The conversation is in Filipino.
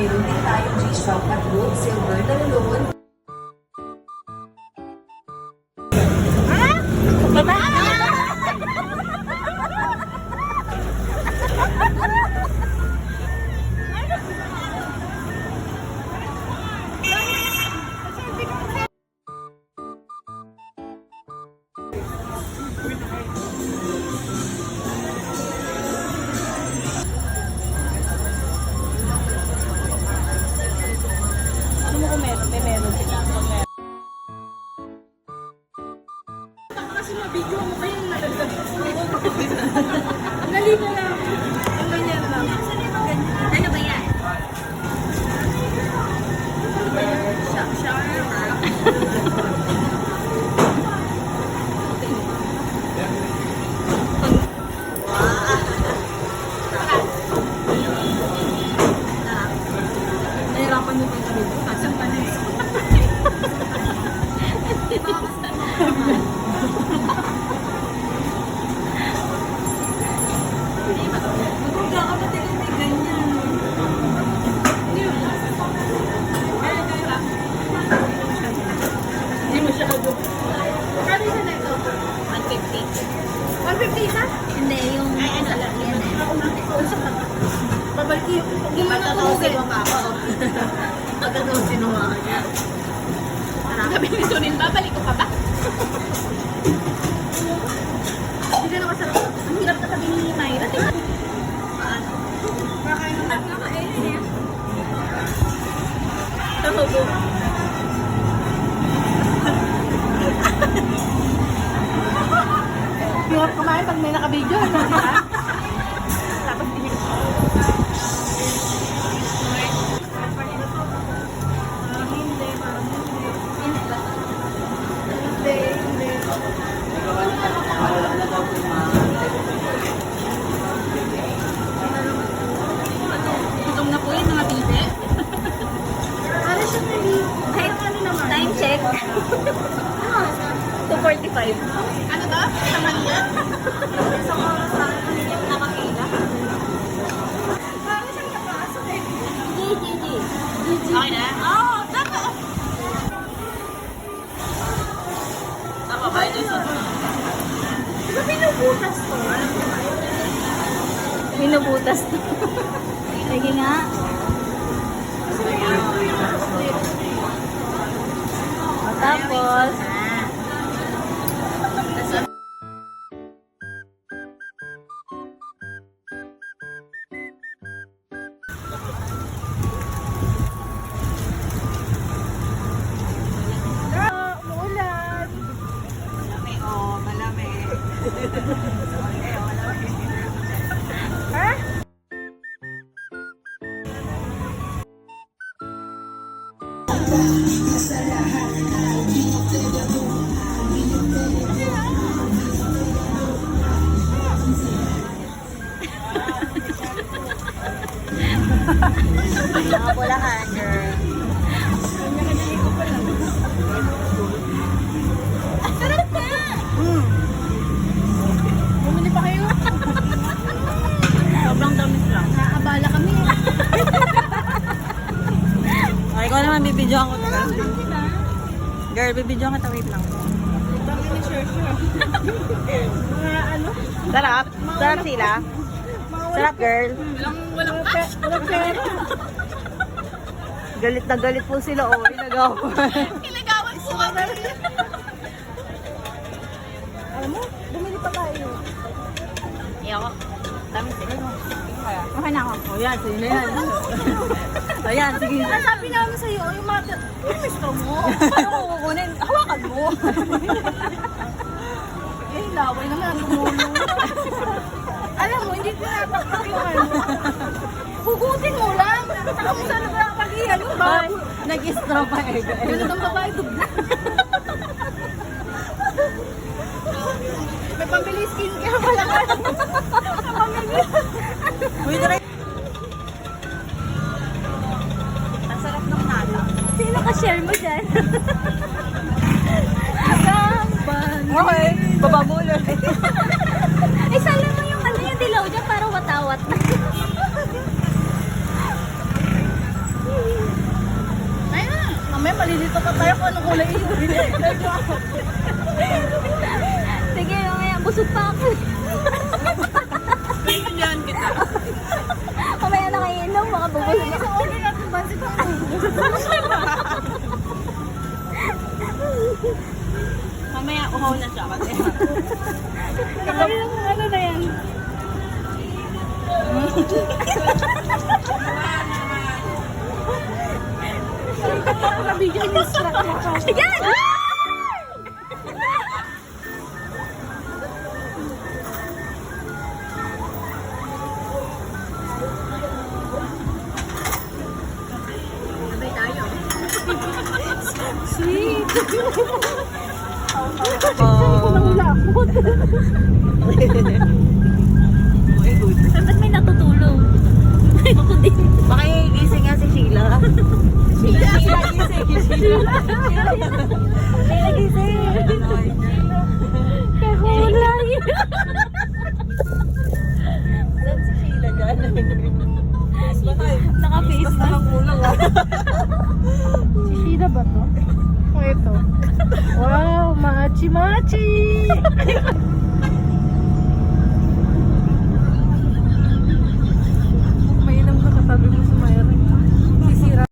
Meron din tayo G-Shock at Gold Silver na lulungon. Ano mo kung meron? May meron sila. Kasi mabidyo mo kayo nadagdag ko. Nalito lang. Ang ganyan lang. Ano ba yan? Nahirapan yung pagkakas dito. Kasang panis. Matulga ka ba tingin may ganyan? Hindi mo siya kado. Kano siya na ito? 150. 150 isa? Hindi, yung ano lang yan eh. Babalik yung Pagkatawsin mo pa ako. Pagkatawsin mo ako niya. sabi ni Sunin, babalik ko pa ba? Hindi na masarap. Ang hirap na sabi ni Myra. Paano? Kakain ng tatlo ka eh. Tahobo. Hirap kumain pag may nakabidyo. Tapos hindi ko. Gutom na po yun mga bide. Ano siya nali? Kahit ano naman. Time check. 2:45. Ano ba? Sa Manila? Isang oras na nakakila. Parang siyang napasok eh. GGG. Okay na? Oo, tama. Tama ba ito sa Di ba pinubutas to? Binubutas to. Sige nga. Tapos, Umuulan. malami oh, malami. Ha? Mga Bulacan, girl. Sarap na! Bumili pa kayo? Sobrang damis lang. Naabala kami. Okay, ikaw naman bibidyoan ko. Girl, bibidyoan ka. Wait lang. Dami ni Sure. Mga ano? Sarap. Sarap sila. Sarap, girl. Walang pera. Galit na galit po sila. Oh, inagawan. Ilagawan po kami. Alam mo, bumili pa tayo. Ayoko. Dami sila. Okay na ako. O yan, sige na yan. Ayan, sige. Sabi namin sa'yo, yung mga... gusto mo. Paano ko kukunin? Hawakan mo. Eh, laway naman ang tumulong. Alam mo, hindi ko natakpak yung ano. Hugutin mo lang. Saka mo sana ka nakapag-iyan. Yung bago. Nag-straw pa eh. Ganun ang babae, dugna. May pambili skincare pala ka. Pambili. Uy, tara. Ang sarap ng nata. Sino ka-share mo dyan? Okay, baba mo ulit. Ay, sala mo yung ano yung dilaw dyan para watawat na. Mamaya malilito pa tayo kung anong kulay ito. Sige, mamaya, busog pa ako. Pipidyuhan kita. Mamaya nakainom, baka bubusog Sa ako. order natin ba si Pang? Mamaya, uhaw na siya kasi. Ano na yan? Nabigyan yung strap na ka. Yan! Sweet! Oh. Wala ako. Ba't may natutulog? Ako din. Baka igising nga si Sheila. Sheila gising. Sheila gising. Kahulay. Saan si Sheila dyan? Naka-face Basta mask. ang ulang Si Sheila ba to? O ito? Wow, machi-machi!